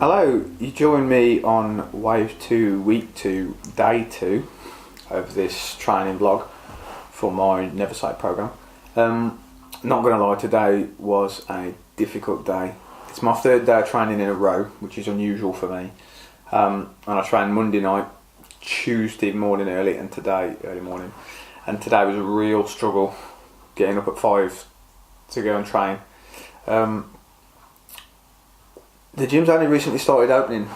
Hello, you join me on Wave 2, Week 2, Day 2 of this training blog for my Never Say programme. Not going to lie, today was a difficult day. It's my third day of training in a row, which is unusual for me. And I trained Monday night, Tuesday morning early, and today early morning. And today was a real struggle getting up at 5 to go and train. The gym's only recently started opening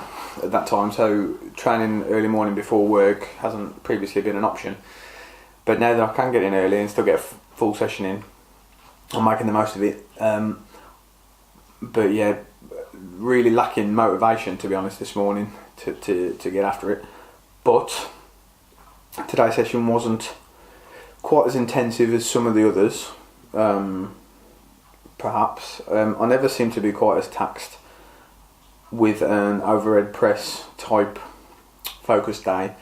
at that time, so training early morning before work hasn't previously been an option. But now that I can get in early and still get a full session in, I'm making the most of it. But yeah, really lacking motivation, to be honest, this morning to get after it. But today's session wasn't quite as intensive as some of the others, perhaps. I never seem to be quite as taxed with an overhead press type focus day,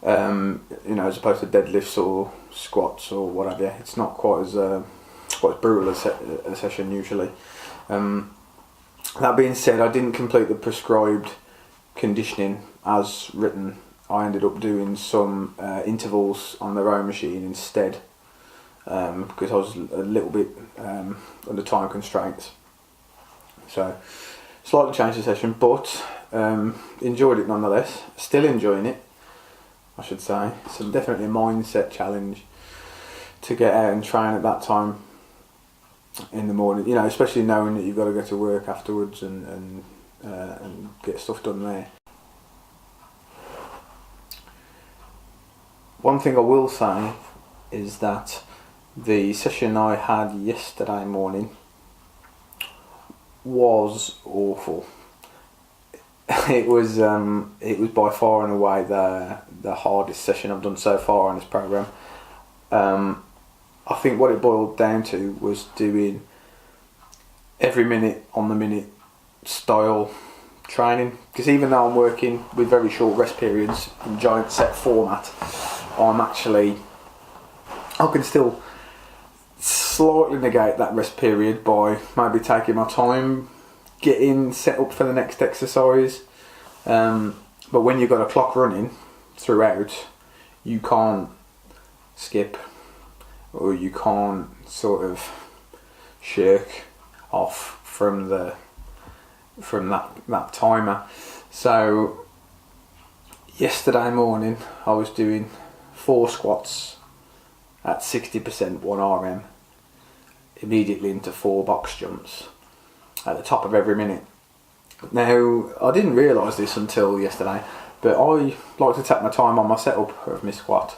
as opposed to deadlifts or squats or whatever. It's not quite as brutal a session usually. That being said, I didn't complete the prescribed conditioning as written. I ended up doing some intervals on the rowing machine instead, because I was a little bit under time constraints. So slightly changed the session, but enjoyed it nonetheless. Still enjoying it, I should say. So definitely a mindset challenge to get out and train at that time in the morning. Especially knowing that you've got to go to work afterwards and get stuff done there. One thing I will say is that the session I had yesterday morning was awful. It was by far and away the hardest session I've done so far on this program. I think what it boiled down to was doing every minute on the minute style training, because even though I'm working with very short rest periods in giant set format, I can still slightly negate that rest period by maybe taking my time getting set up for the next exercise. But when you've got a clock running throughout, you can't skip, or you can't sort of shirk off from that timer. So yesterday morning I was doing 4 squats at 60% 1RM, immediately into 4 box jumps at the top of every minute. Now, I didn't realise this until yesterday, but I like to take my time on my setup of my squat.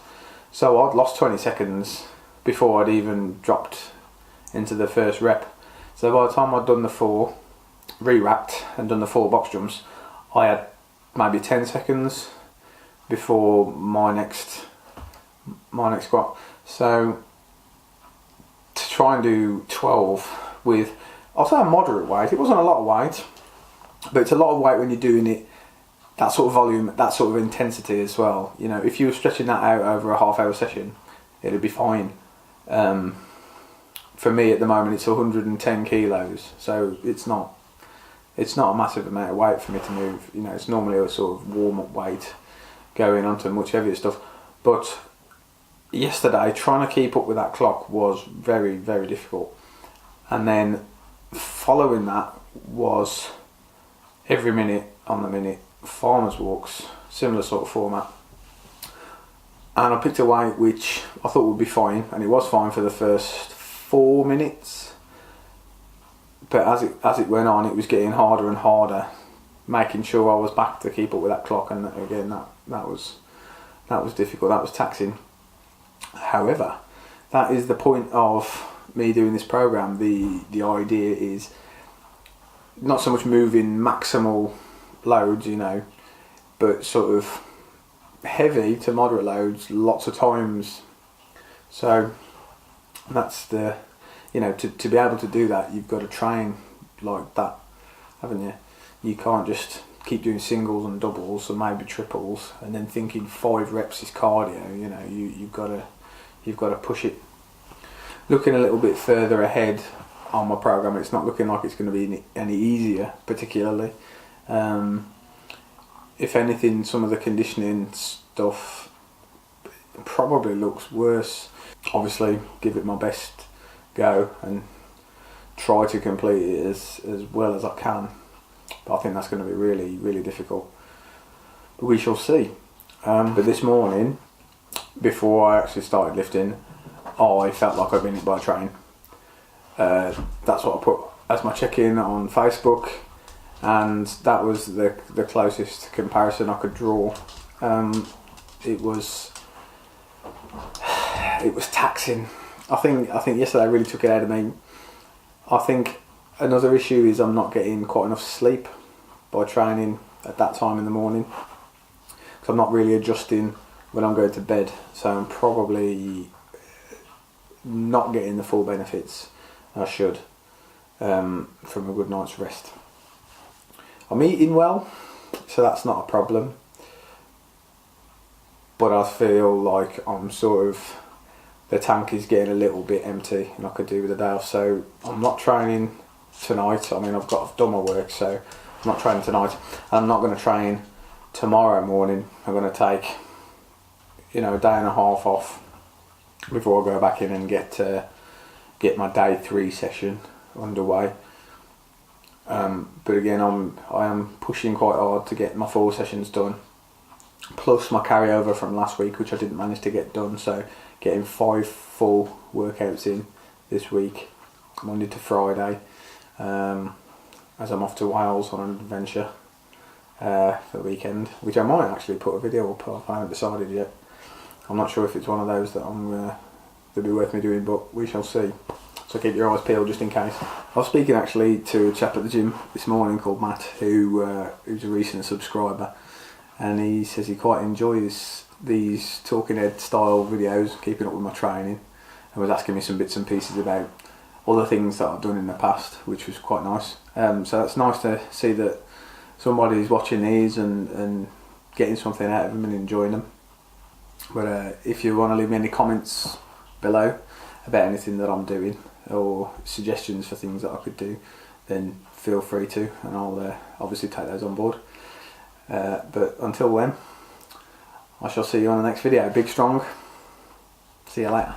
So I'd lost 20 seconds before I'd even dropped into the first rep. So by the time I'd done the 4, re-racked and done the 4 box jumps, I had maybe 10 seconds before my next squat. So to try and do 12 with, I'll say a moderate weight, it wasn't a lot of weight, but it's a lot of weight when you're doing it, that sort of volume, that sort of intensity as well. If you were stretching that out over a half-hour session, it'd be fine. For me at the moment, it's 110 kilos, so it's not a massive amount of weight for me to move. It's normally a sort of warm-up weight going onto much heavier stuff. But yesterday, trying to keep up with that clock was very, very difficult. And then following that was every minute on the minute farmers walks, similar sort of format. And I picked a weight which I thought would be fine, and it was fine for the first 4 minutes. But as it went on, it was getting harder and harder, making sure I was back to keep up with that clock. And again, that was difficult. That was taxing. However, that is the point of me doing this program. The idea is not so much moving maximal loads, but sort of heavy to moderate loads lots of times. So that's to be able to do that, you've got to train like that, haven't you? You can't just keep doing singles and doubles and maybe triples and then thinking 5 reps is cardio. You've got to push it. Looking a little bit further ahead on my program, it's not looking like it's going to be any easier particularly. If anything, some of the conditioning stuff probably looks worse. Obviously, give it my best go and try to complete it as well as I can. But I think that's going to be really, really difficult. But we shall see. But this morning, before I actually started lifting, I felt like I'd been hit by a train. That's what I put as my check-in on Facebook, and that was the closest comparison I could draw. It was taxing. I think yesterday really took it out of me. I think another issue is I'm not getting quite enough sleep by training at that time in the morning, because I'm not really adjusting when I'm going to bed, so I'm probably not getting the full benefits I should from a good night's rest. I'm eating well, so that's not a problem, but I feel like I'm the tank is getting a little bit empty and I could do with a day off. So I'm not training tonight. I mean, I've done my work, so I'm not training tonight. I'm not going to train tomorrow morning. I'm going to take a day and a half off before I go back in and get my day 3 session underway. But again, I am pushing quite hard to get my 4 sessions done, plus my carryover from last week, which I didn't manage to get done. So getting 5 full workouts in this week, Monday to Friday, as I'm off to Wales on an adventure for the weekend, which I might actually put a video up. I haven't decided yet. I'm not sure if it's one of those that that'd be worth me doing, but we shall see. So keep your eyes peeled just in case. I was speaking actually to a chap at the gym this morning called Matt, who's a recent subscriber, and he says he quite enjoys these talking head style videos, keeping up with my training, and was asking me some bits and pieces about other things that I've done in the past, which was quite nice. So it's nice to see that somebody's watching these and getting something out of them and enjoying them. But if you want to leave me any comments below about anything that I'm doing or suggestions for things that I could do, then feel free to, and I'll obviously take those on board. But until then, I shall see you on the next video. Big strong. See you later.